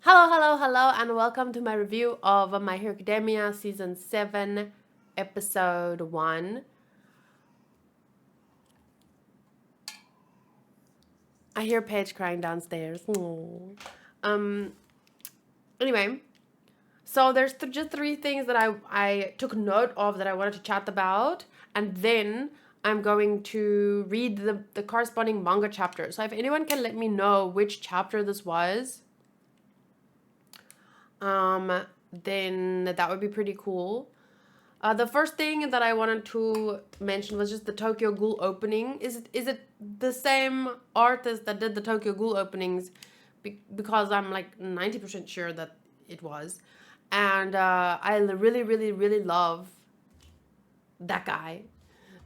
Hello, and welcome to my review of My Hero Academia Season 7, Episode 1. I hear Paige crying downstairs. Aww. Anyway, so there's just three things that I took note of that I wanted to chat about, and then I'm going to read the corresponding manga chapter. So if anyone can let me know which chapter this was, then that would be pretty cool. The first thing that I wanted to mention was just the Tokyo Ghoul opening. Is it the same artist that did the Tokyo Ghoul openings? Because I'm like 90% sure that it was. And I really love that guy.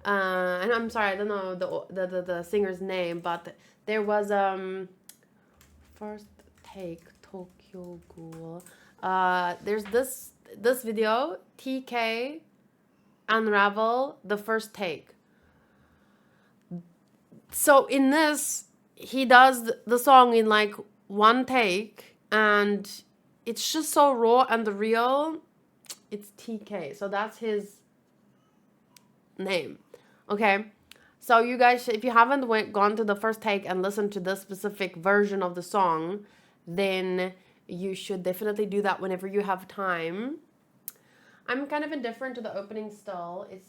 And I'm sorry, I don't know the singer's name, but there was first take Tokyo Ghoul. There's this video, TK Unravel the first take. So in this, he does the song in like one take, and it's just so raw and real. It's TK, so that's his name. Okay, so you guys, if you haven't gone to the first take and listened to this specific version of the song, then you should definitely do that whenever you have time. I'm kind of indifferent to the opening still. It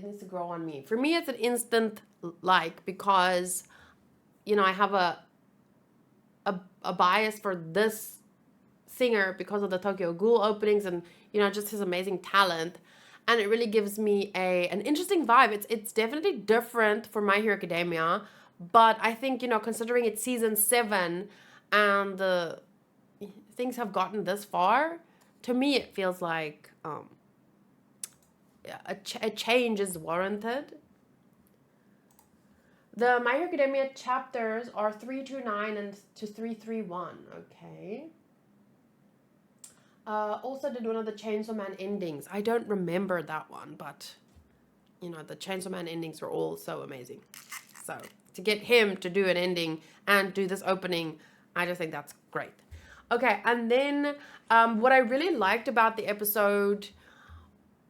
needs to grow on me. For me, it's an instant like, because, you know, I have a bias for this singer because of the Tokyo Ghoul openings and, you know, just his amazing talent. And it really gives me an interesting vibe. It's definitely different for My Hero Academia, but I think, you know, considering it's season 7 and the things have gotten this far, to me it feels like a change is warranted. The My Hero Academia chapters are 329 and to 331. Okay. Also did one of the Chainsaw Man endings. I don't remember that one, but you know, the Chainsaw Man endings were all so amazing. So to get him to do an ending and do this opening, I just think that's great. Okay, and then what I really liked about the episode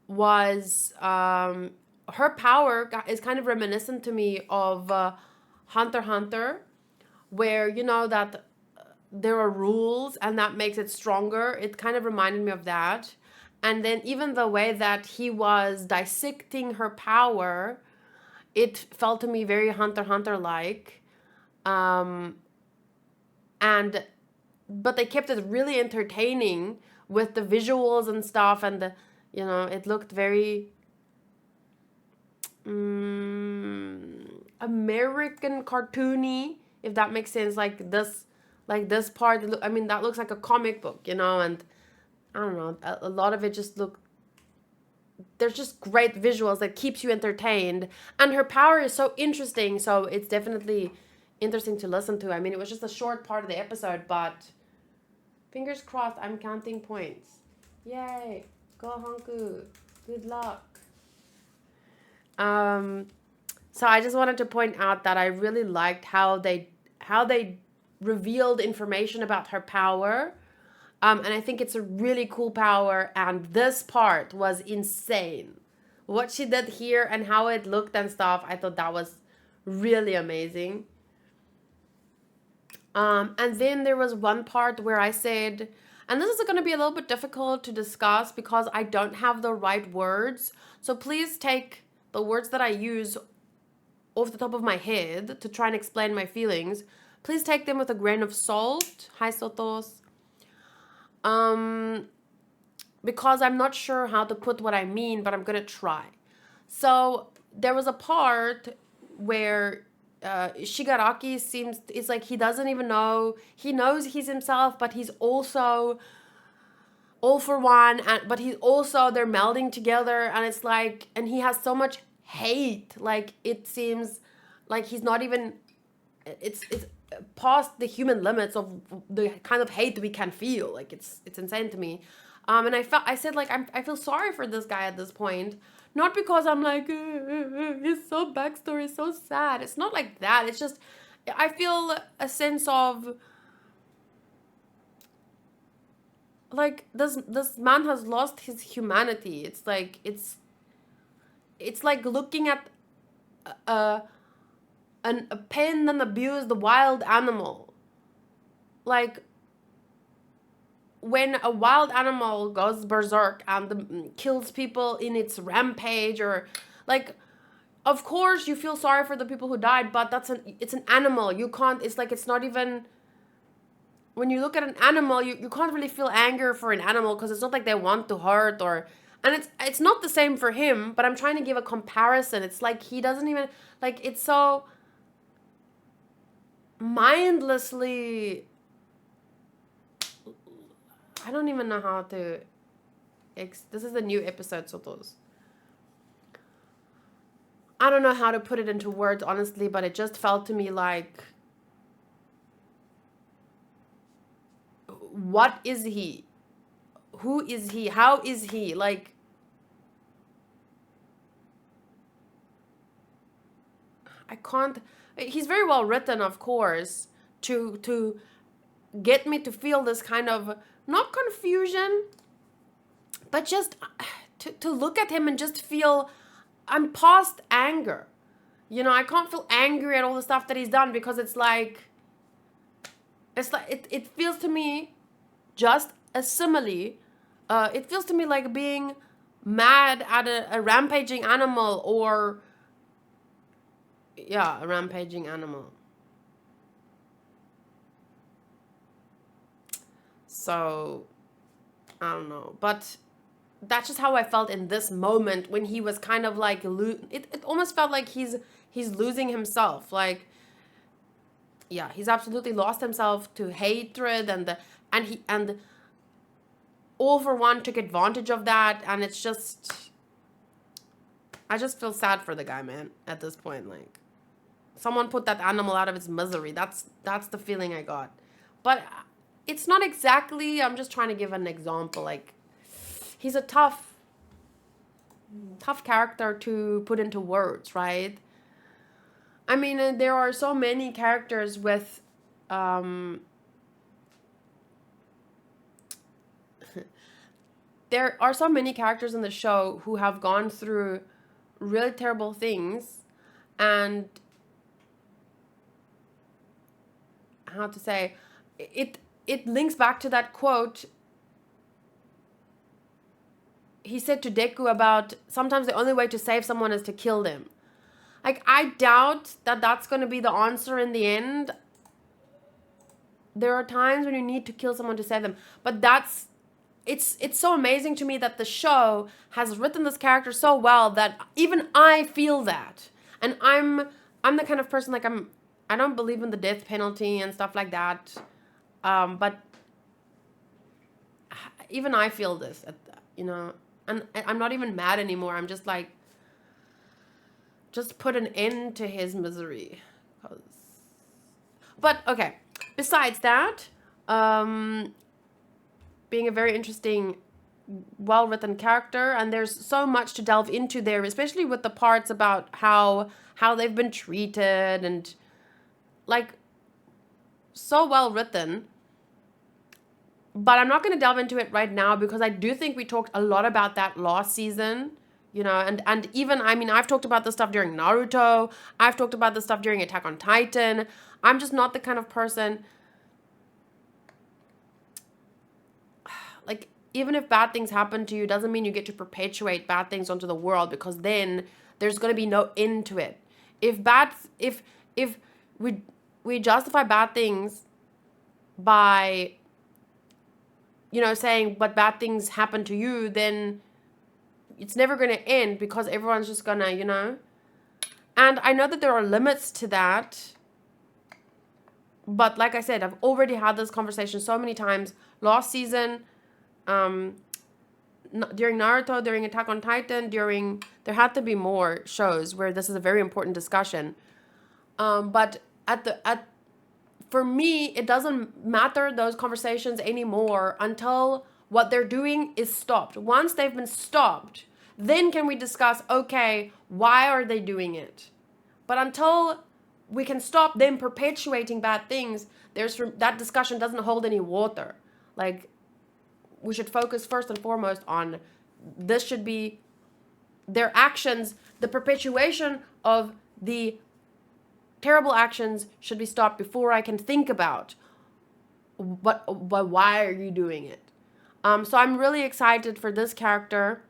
was her power is kind of reminiscent to me of Hunter x Hunter, where, you know, that there are rules and that makes it stronger. It kind of reminded me of that. And then even the way that he was dissecting her power, it felt to me very Hunter x Hunter like. But they kept it really entertaining with the visuals and stuff, and the, you know, it looked very American cartoony, if that makes sense. Like this part, I mean, that looks like a comic book, you know, and I don't know, a lot of it just looked, there's just great visuals that keeps you entertained, and her power is so interesting, so it's definitely interesting to listen to. I mean, it was just a short part of the episode, but fingers crossed, I'm counting points. Yay, go Hanku, good luck. So I just wanted to point out that I really liked how they revealed information about her power. And I think it's a really cool power, and this part was insane. What she did here and how it looked and stuff, I thought that was really amazing. And then there was one part where I said, and this is going to be a little bit difficult to discuss because I don't have the right words. So please take the words that I use off the top of my head to try and explain my feelings. Please take them with a grain of salt. Hi, Sotos. Because I'm not sure how to put what I mean, but I'm going to try. So there was a part where Shigaraki it's like he doesn't even know, he knows he's himself, but he's also all for one, but he's also, they're melding together, and it's like, and he has so much hate, like it seems like he's not even, it's past the human limits of the kind of hate we can feel. Like it's insane to me. And I said, like, I feel sorry for this guy at this point, not because I'm like, his so backstory is so sad. It's not like that. It's just, I feel a sense of like this man has lost his humanity. It's like it's like looking at a a pinned and abused wild animal. Like when a wild animal goes berserk and kills people in its rampage, or like, of course you feel sorry for the people who died, but it's an animal. You can't, it's like, it's not even, when you look at an animal, you can't really feel anger for an animal because it's not like they want to hurt, or, and it's not the same for him, but I'm trying to give a comparison. It's like he doesn't even, like, it's so mindlessly, I don't even know how to this is a new episode, Sotos. I don't know how to put it into words, honestly, but it just felt to me like, what is he? Who is he? How is he? Like, I can't. He's very well written, of course, to get me to feel this kind of, not confusion, but just to look at him and just feel, I'm past anger. You know, I can't feel angry at all the stuff that he's done, because it's like it feels to me, just a simile, it feels to me like being mad at a rampaging animal, or yeah, a rampaging animal. So I don't know, but that's just how I felt in this moment, when he was kind of like it almost felt like he's losing himself. Like, yeah, he's absolutely lost himself to hatred, and All For One took advantage of that, and it's just, I just feel sad for the guy, man, at this point. Like, someone put that animal out of its misery. That's the feeling I got. But it's not exactly, I'm just trying to give an example. Like, he's a tough character to put into words, right? I mean, there are so many characters with there are so many characters in the show who have gone through really terrible things, and how to say it links back to that quote he said to Deku about, sometimes the only way to save someone is to kill them. Like, I doubt that that's going to be the answer in the end. There are times when you need to kill someone to save them, but it's so amazing to me that the show has written this character so well that even I feel that. And I'm the kind of person, like, I don't believe in the death penalty and stuff like that, but even I feel this, you know. And I'm not even mad anymore. I'm just like, just put an end to his misery. But okay, besides that, being a very interesting, well-written character, and there's so much to delve into there, especially with the parts about how they've been treated, and like, so well written. But I'm not going to delve into it right now, because I do think we talked a lot about that last season, you know, and even, I mean, I've talked about this stuff during Naruto, I've talked about this stuff during Attack on Titan. I'm just not the kind of person, like, even if bad things happen to you, doesn't mean you get to perpetuate bad things onto the world, because then there's going to be no end to it. If we justify bad things by, you know, saying, but bad things happen to you, then it's never going to end, because everyone's just going to, you know. And I know that there are limits to that. But like I said, I've already had this conversation so many times. Last season, during Naruto, during Attack on Titan, there had to be more shows where this is a very important discussion. But for me, it doesn't matter, those conversations, anymore until what they're doing is stopped. Once they've been stopped, then can we discuss, okay, why are they doing it? But until we can stop them perpetuating bad things, that discussion doesn't hold any water. Like, we should focus first and foremost on this should be their actions. The perpetuation of the terrible actions should be stopped before I can think about why are you doing it. So I'm really excited for this character.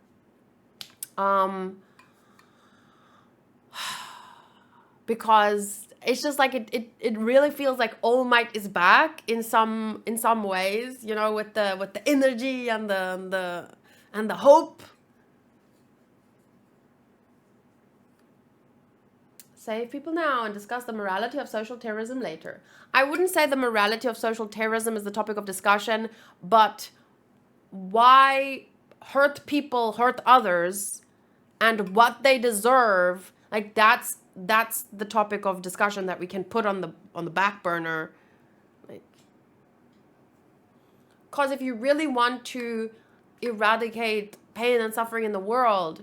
Because it's just like it really feels like All Might is back in some ways, you know, with the energy and the hope. Save people now and discuss the morality of social terrorism later. I wouldn't say the morality of social terrorism is the topic of discussion, but why hurt people hurt others and what they deserve, like that's the topic of discussion that we can put on the back burner. Like, because if you really want to eradicate pain and suffering in the world,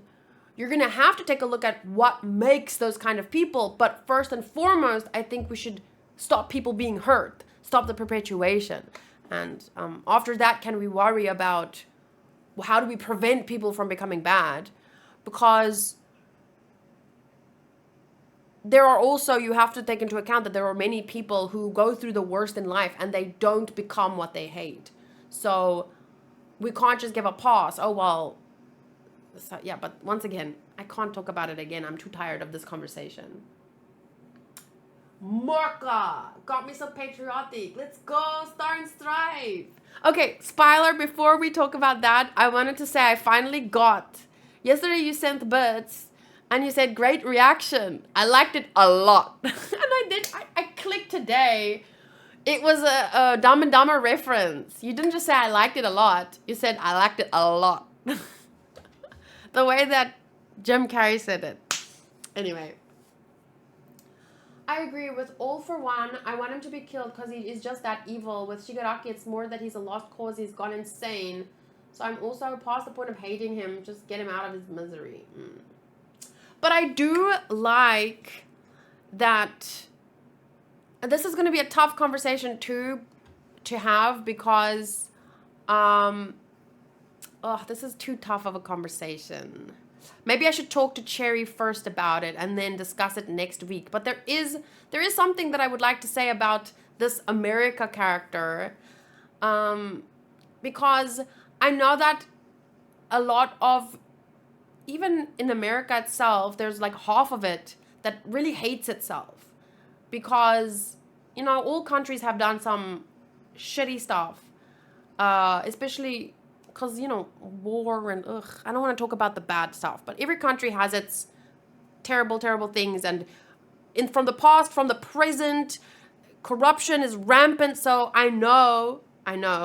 you're going to have to take a look at what makes those kind of people. But first and foremost, I think we should stop people being hurt, stop the perpetuation. And after that, can we worry about how do we prevent people from becoming bad? Because there are also, you have to take into account that there are many people who go through the worst in life and they don't become what they hate. So we can't just give a pass. Oh, well, so, yeah, but once again, I can't talk about it again. I'm too tired of this conversation. Morka got me so patriotic. Let's go, Star and Stripe. Okay, spoiler, before we talk about that, I wanted to say I finally got. Yesterday you sent bits and you said great reaction. I liked it a lot. And I clicked today. It was a Dumb and Dumber reference. You didn't just say I liked it a lot. You said I liked it a lot. The way that Jim Carrey said it. Anyway. I agree with All for One. I want him to be killed because he is just that evil. With Shigaraki, it's more that he's a lost cause. He's gone insane. So I'm also past the point of hating him. Just get him out of his misery. But I do like that. This is going to be a tough conversation to have because this is too tough of a conversation. Maybe I should talk to Cherry first about it and then discuss it next week. But there is something that I would like to say about this America character. Because I know that a lot of, even in America itself, there's like half of it that really hates itself. Because, you know, all countries have done some shitty stuff. Especially because, you know, war and I don't want to talk about the bad stuff, but every country has its terrible, terrible things. And from the past, from the present, corruption is rampant. So I know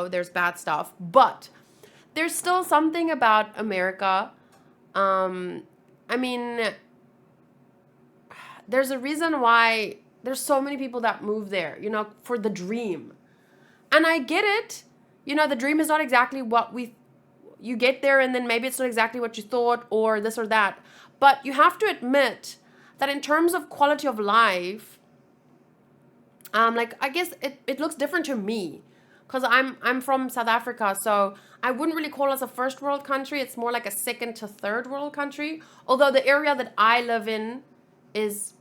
there's bad stuff, but there's still something about America. I mean, there's a reason why there's so many people that move there, you know, for the dream. And I get it. You know, the dream is not exactly what you get there and then maybe it's not exactly what you thought or this or that. But you have to admit that in terms of quality of life, like, I guess it looks different to me because I'm from South Africa. So I wouldn't really call us a first world country. It's more like a second to third world country. Although the area that I live in is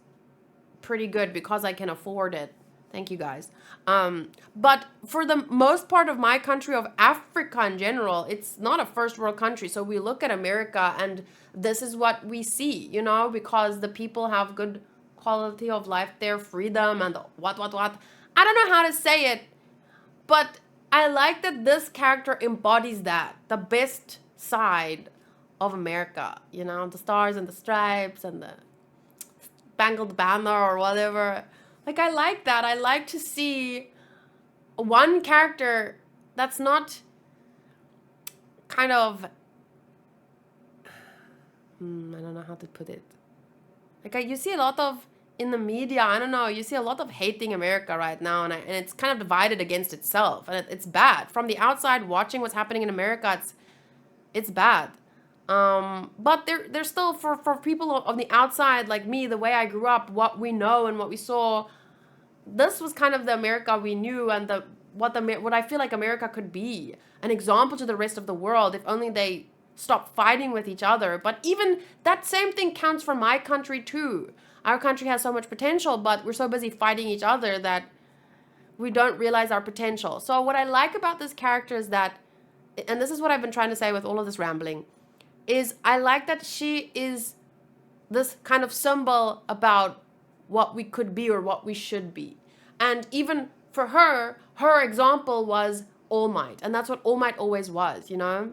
pretty good because I can afford it. Thank you guys. But for the most part of my country, of Africa in general, it's not a first world country. So we look at America and this is what we see, you know, because the people have good quality of life there, freedom and what. I don't know how to say it, but I like that this character embodies that, the best side of America, you know, the stars and the stripes and the spangled banner or whatever. Like, I like that. I like to see one character that's not kind of, I don't know how to put it. Like, you see a lot of, in the media, I don't know, you see a lot of hating America right now, and it's kind of divided against itself, and it's bad. From the outside, watching what's happening in America, it's bad. But there's still, for people on the outside, like me, the way I grew up, what we know and what we saw, this was kind of the America we knew and what I feel like America could be, an example to the rest of the world if only they stop fighting with each other. But even that same thing counts for my country too. Our country has so much potential, but we're so busy fighting each other that we don't realize our potential. So what I like about this character is that, and this is what I've been trying to say with all of this rambling, is I like that she is this kind of symbol about what we could be or what we should be. And even for her, her example was All Might. And that's what All Might always was, you know?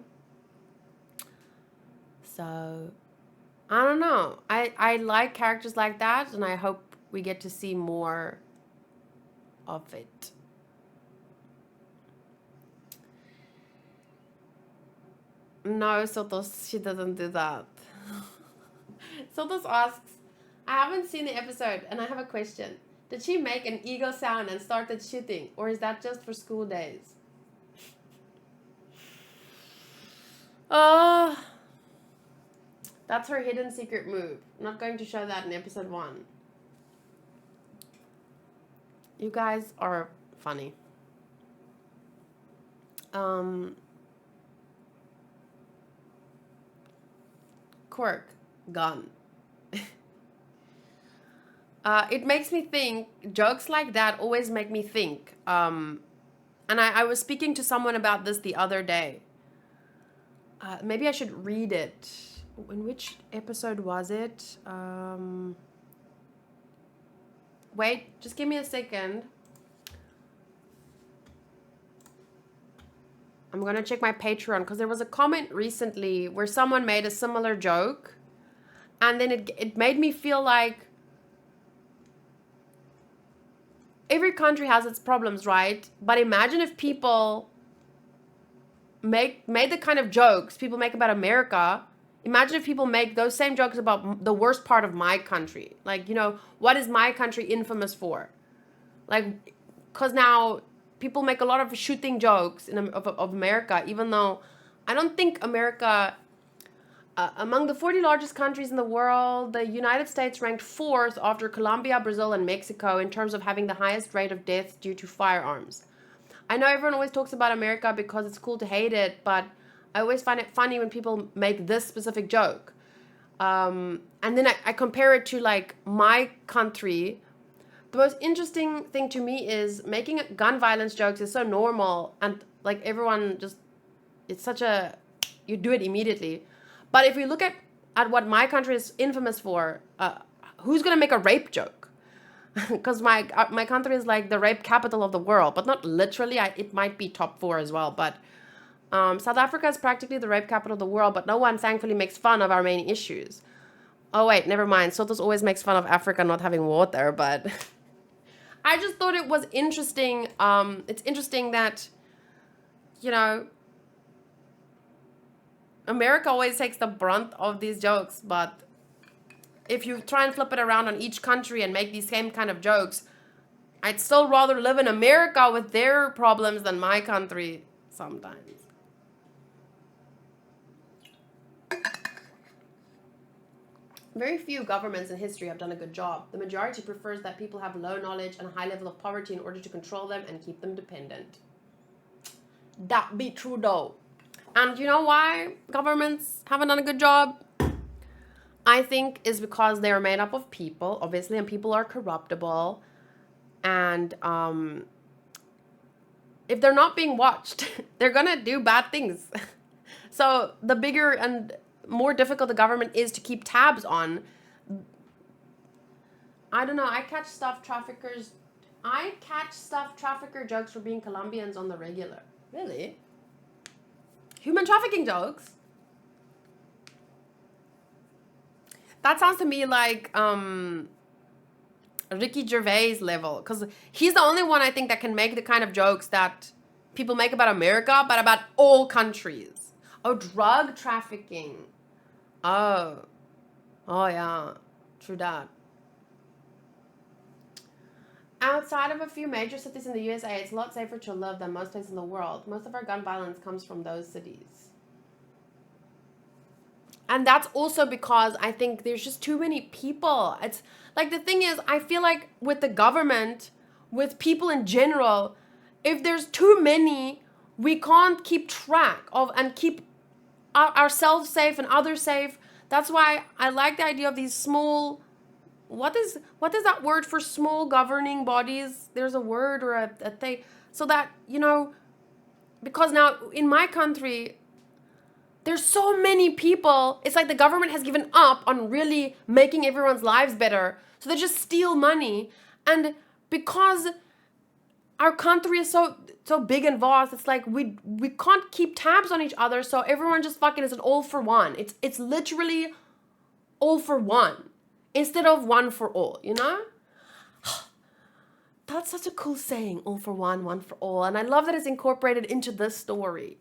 So, I don't know. I like characters like that, and I hope we get to see more of it. No, Sotos, she doesn't do that. Sotos asks, I haven't seen the episode, and I have a question. Did she make an eagle sound and started shooting, or is that just for school days? Oh, that's her hidden secret move. I'm not going to show that in episode 1. You guys are funny. Quirk, gun. It makes me think, jokes like that always make me think. And I was speaking to someone about this the other day. Maybe I should read it. In which episode was it? Wait, just give me a second. I'm going to check my Patreon because there was a comment recently where someone made a similar joke. And then it made me feel like every country has its problems, right? But imagine if people made the kind of jokes people make about America. Imagine if people make those same jokes about the worst part of my country. Like, you know, what is my country infamous for? Like, because now people make a lot of shooting jokes of America, even though I don't think America, among the 40 largest countries in the world, the United States ranked 4th after Colombia, Brazil, and Mexico in terms of having the highest rate of deaths due to firearms. I know everyone always talks about America because it's cool to hate it, but I always find it funny when people make this specific joke. And then I compare it to, like, my country. The most interesting thing to me is making gun violence jokes is so normal, and, like, everyone just, it's such a, you do it immediately. But if we look at what my country is infamous for, who's going to make a rape joke? Because my country is like the rape capital of the world, but not literally. It might be top 4 as well, but South Africa is practically the rape capital of the world, but no one thankfully makes fun of our main issues. Oh wait, never mind. Sotos always makes fun of Africa not having water, but I just thought it was interesting. It's interesting that, you know, America always takes the brunt of these jokes, but if you try and flip it around on each country and make these same kind of jokes, I'd still rather live in America with their problems than my country sometimes. Very few governments in history have done a good job. The majority prefers that people have low knowledge and a high level of poverty in order to control them and keep them dependent. That be true though. And you know why governments haven't done a good job? I think is because they're made up of people, obviously, and people are corruptible. And if they're not being watched, they're gonna do bad things. So the bigger and more difficult the government is to keep tabs on. I don't know. I catch stuff trafficker jokes for being Colombians on the regular. Really? Human trafficking jokes? That sounds to me like Ricky Gervais level, because he's the only one I think that can make the kind of jokes that people make about America, but about all countries. Oh, drug trafficking. Oh yeah, true that. Outside of a few major cities in the USA, it's a lot safer to live than most places in the world. Most of our gun violence comes from those cities. And that's also because I think there's just too many people. It's like, the thing is, I feel like with the government, with people in general, if there's too many, we can't keep track of and keep ourselves safe and others safe. That's why I like the idea of these small, what is that word for small governing bodies? There's a word or a thing. So that, because now in my country, there's so many people, it's like the government has given up on really making everyone's lives better. So they just steal money. And because our country is so big and vast, it's like we can't keep tabs on each other, so everyone just fucking is an all for one. It's literally all for one instead of one for all, That's such a cool saying, all for one for all. And I love that it's incorporated into this story.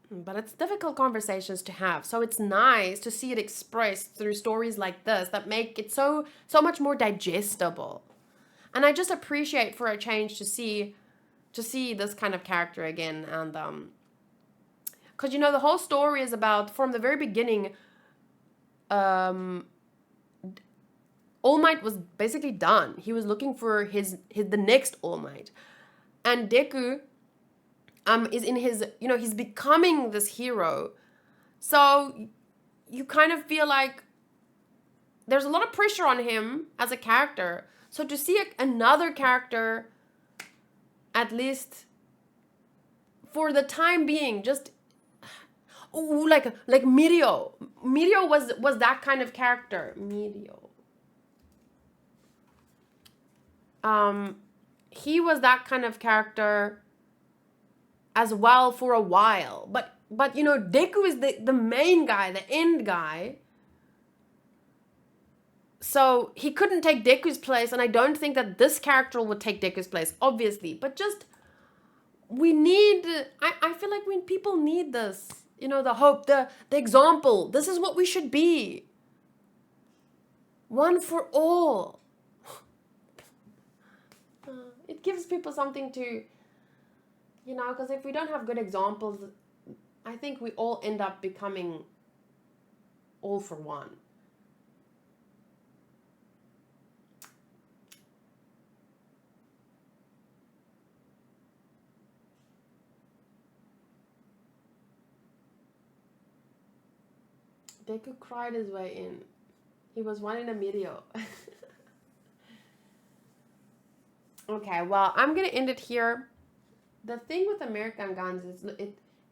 But it's difficult conversations to have. So it's nice to see it expressed through stories like this that make it so much more digestible. And I just appreciate for a change to see this kind of character again. And because the whole story is about, from the very beginning, All Might was basically done. He was looking for the next All Might. And Deku is in his, he's becoming this hero. So you kind of feel like there's a lot of pressure on him as a character. So to see another character, at least for the time being, just like Mirio. Mirio was that kind of character. Mirio. He was that kind of character as well for a while. But Deku is the main guy, the end guy. So he couldn't take Deku's place, and I don't think that this character would take Deku's place, obviously. But just, I feel like people need this, the hope, the example. This is what we should be. One for all. It gives people something to, because if we don't have good examples, I think we all end up becoming all for one. Deku cried his way in. He was one in a video. Okay, well, I'm going to end it here. The thing with American guns is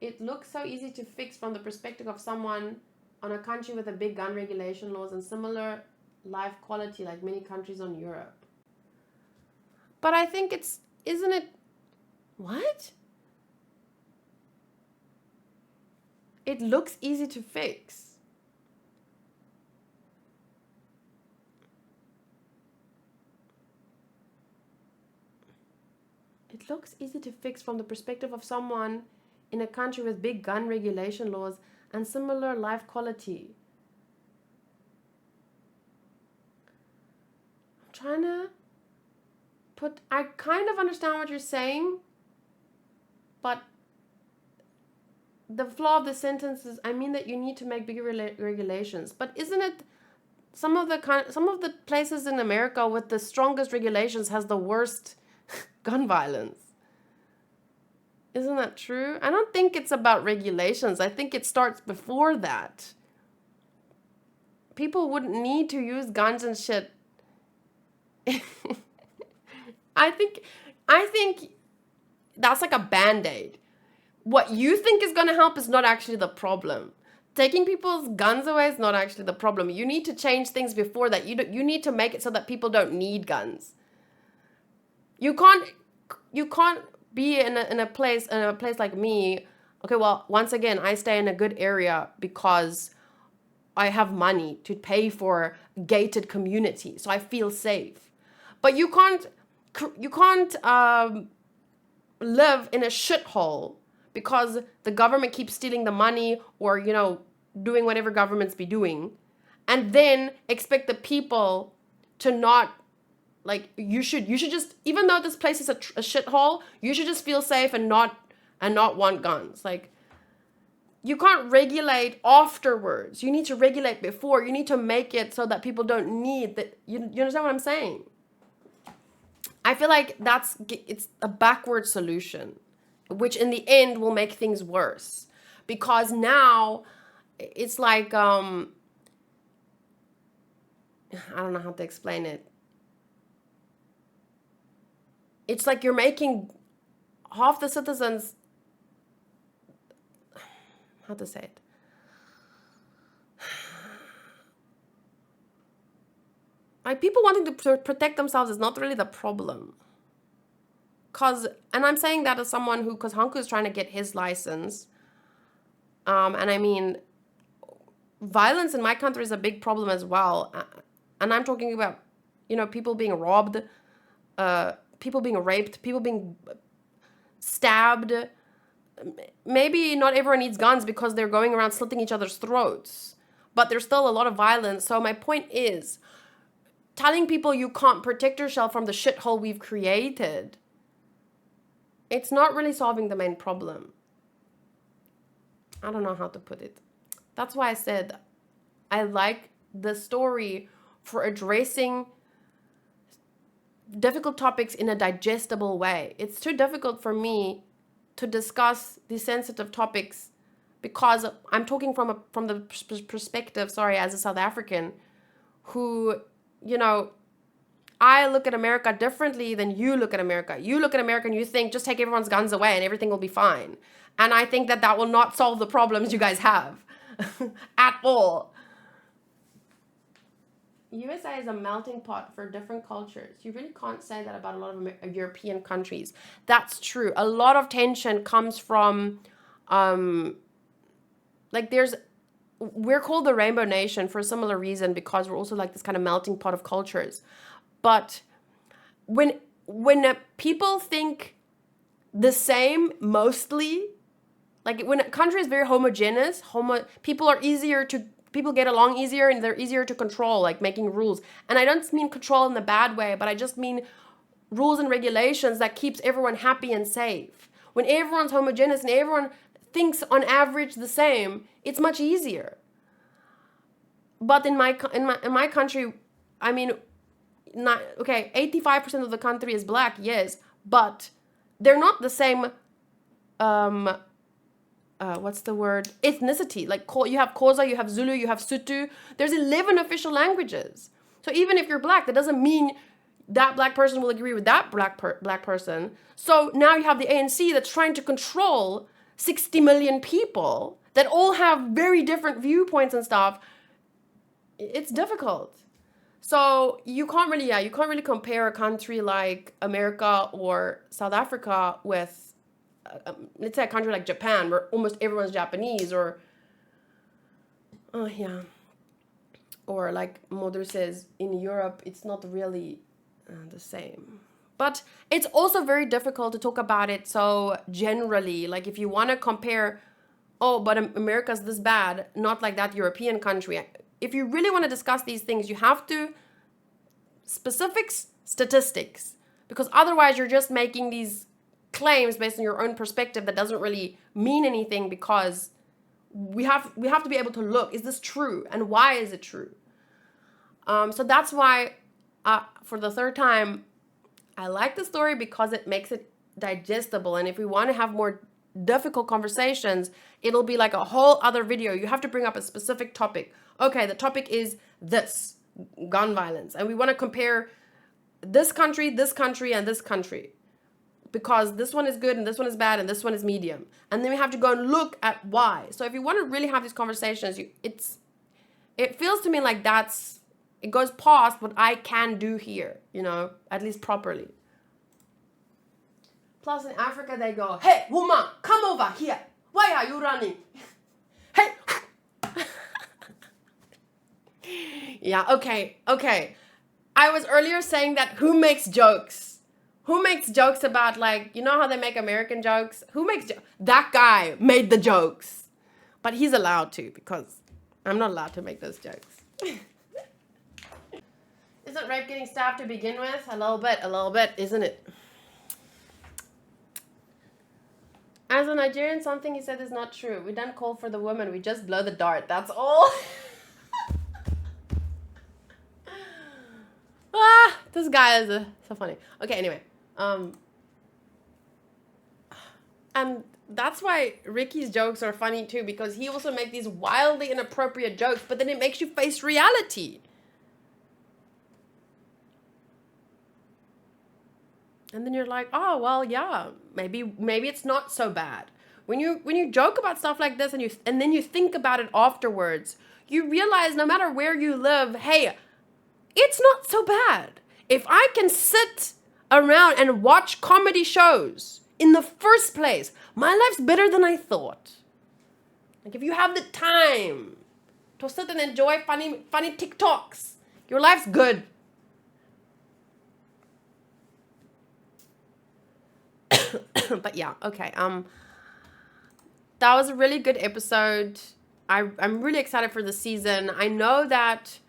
it looks so easy to fix from the perspective of someone on a country with a big gun regulation laws and similar life quality like many countries on Europe. But I think isn't it, what? It looks easy to fix. It looks easy to fix from the perspective of someone in a country with big gun regulation laws and similar life quality. I'm trying to I kind of understand what you're saying, but the flaw of the sentence is, I mean that you need to make bigger regulations. But isn't it some of the places in America with the strongest regulations has the worst gun violence? Isn't that true? I don't think it's about regulations. I think it starts before that. People wouldn't need to use guns and shit. I think that's like a band-aid. What you think is going to help is not actually the problem. Taking people's guns away is not actually the problem. You need to change things before that. You need to make it so that people don't need guns. You can't be in a place like me. Okay, well, once again, I stay in a good area because I have money to pay for gated community, so I feel safe. But you can't live in a shithole because the government keeps stealing the money or, doing whatever governments be doing, and then expect the people to not, like, you should just, even though this place is a shithole, you should just feel safe and not want guns. Like, you can't regulate afterwards. You need to regulate before. You need to make it so that people don't need that. You understand what I'm saying? I feel like it's a backward solution, which in the end will make things worse. Because now it's like, I don't know how to explain it. It's like you're making half the citizens, how to say it? Like, people wanting to protect themselves is not really the problem. And I'm saying that as someone because Hanku is trying to get his license. And I mean, violence in my country is a big problem as well. And I'm talking about, people being robbed, people being raped, people being stabbed. Maybe not everyone needs guns because they're going around slitting each other's throats, but there's still a lot of violence. So my point is, telling people you can't protect yourself from the shithole we've created, it's not really solving the main problem. I don't know how to put it. That's why I said I like the story for addressing difficult topics in a digestible way. It's too difficult for me to discuss these sensitive topics because I'm talking from the perspective, as a South African who, I look at America differently than you look at America. You look at America and you think just take everyone's guns away and everything will be fine. And I think that will not solve the problems you guys have at all. USA is a melting pot for different cultures. You really can't say that about a lot of European countries. That's true. A lot of tension comes from, we're called the Rainbow Nation for a similar reason, because we're also like this kind of melting pot of cultures. But when people think the same, mostly, like when a country is very homogeneous, people get along easier and they're easier to control, like making rules. And I don't mean control in the bad way, but I just mean rules and regulations that keeps everyone happy and safe. When everyone's homogeneous and everyone thinks on average the same, it's much easier. But in my country, I mean, 85% of the country is black, yes, but they're not the same, what's the word? Ethnicity. Like, you have Xhosa, you have Zulu, you have Sotho. There's 11 official languages. So even if you're black, that doesn't mean that black person will agree with that black person. So now you have the ANC that's trying to control 60 million people that all have very different viewpoints and stuff. It's difficult. So you can't really compare a country like America or South Africa with, let's say, a country like Japan, where almost everyone's Japanese, or like Modru says, in Europe, it's not really the same. But it's also very difficult to talk about it so generally. Like, if you want to compare, but America's this bad, not like that European country. If you really want to discuss these things, you have to statistics, because otherwise you're just making these claims based on your own perspective that doesn't really mean anything, because we have to be able to look, is this true, and why is it true? So that's why, for the third time, I like the story, because it makes it digestible. And if we want to have more difficult conversations, it'll be like a whole other video. You have to bring up a specific topic. Okay, the topic is this, gun violence, and we want to compare this country, and this country, because this one is good and this one is bad and this one is medium, and then we have to go and look at why. So if you want to really have these conversations, it feels to me like it goes past what I can do here, at least properly. Plus, in Africa, they go, "Hey, woman, come over here. Why are you running?" Hey. Yeah, okay. I was earlier saying that who makes jokes? Who makes jokes about, like, how they make American jokes? Who makes that guy made the jokes. But he's allowed to, because I'm not allowed to make those jokes. Isn't rape getting stabbed to begin with? A little bit, isn't it? As a Nigerian, something he said is not true. We don't call for the woman, we just blow the dart. That's all. This guy is so funny. Okay, anyway. And that's why Ricky's jokes are funny too, because he also makes these wildly inappropriate jokes, but then it makes you face reality. And then you're like, oh, well, yeah, maybe it's not so bad. When you joke about stuff like this and then you think about it afterwards, you realize no matter where you live, hey, it's not so bad. If I can sit around and watch comedy shows in the first place, my life's better than I thought. Like, if you have the time to sit and enjoy funny TikToks, your life's good. But yeah, okay. That was a really good episode. I'm really excited for the season. I know that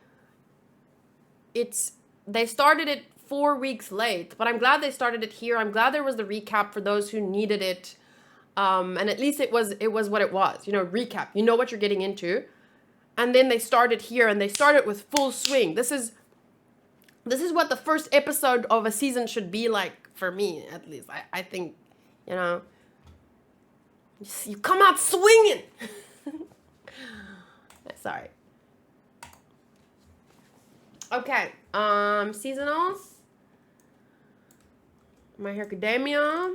they started it 4 weeks late, but I'm glad they started it here. I'm glad there was the recap for those who needed it. And at least it was what it was. You know, recap. You know what you're getting into. And then they started here, and they started with full swing. This is what the first episode of a season should be like, for me, at least. I think, you know, you come out swinging. Sorry. Okay, seasonals. My Hero Academia.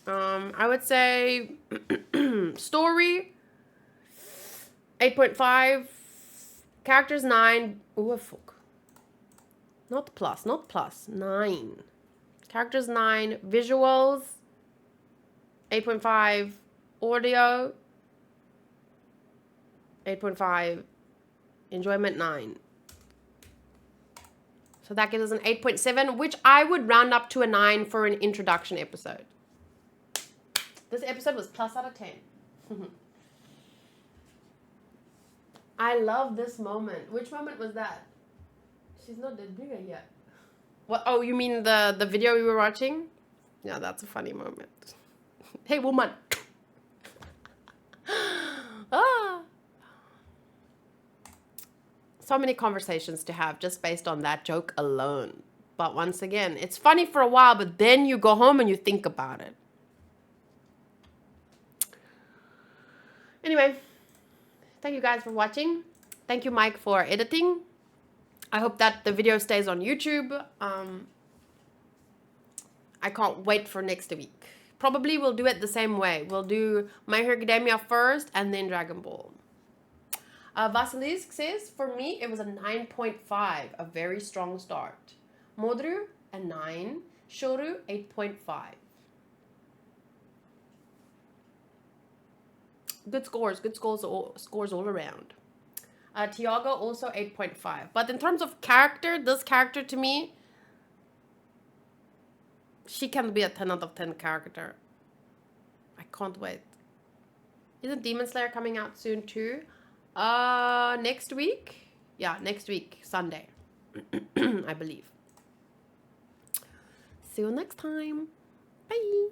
I would say story 8.5, characters 9. Ooh, fuck. Not plus, 9. Characters 9, visuals 8.5, audio 8.5, enjoyment 9. So that gives us an 8.7, which I would round up to a 9 for an introduction episode. This episode was plus out of 10. I love this moment. Which moment was that? She's not that bigger yet. What? Oh, you mean the video we were watching? Yeah, that's a funny moment. Hey, woman. Ah. So many conversations to have just based on that joke alone. But once again, it's funny for a while, but then you go home and you think about it. Anyway, thank you guys for watching. Thank you, Mike, for editing. I hope that the video stays on YouTube. I can't wait for next week. Probably we'll do it the same way. We'll do My Hero Academia first and then Dragon Ball. Vasilisk says, for me, it was a 9.5, a very strong start. Modru, a 9. Shoru, 8.5. Good scores all around. Tiago, also 8.5. But in terms of character, this character to me, she can be a 10 out of 10 character. I can't wait. Isn't Demon Slayer coming out soon too? Next week? Yeah, next week, Sunday. I believe. See you next time. Bye.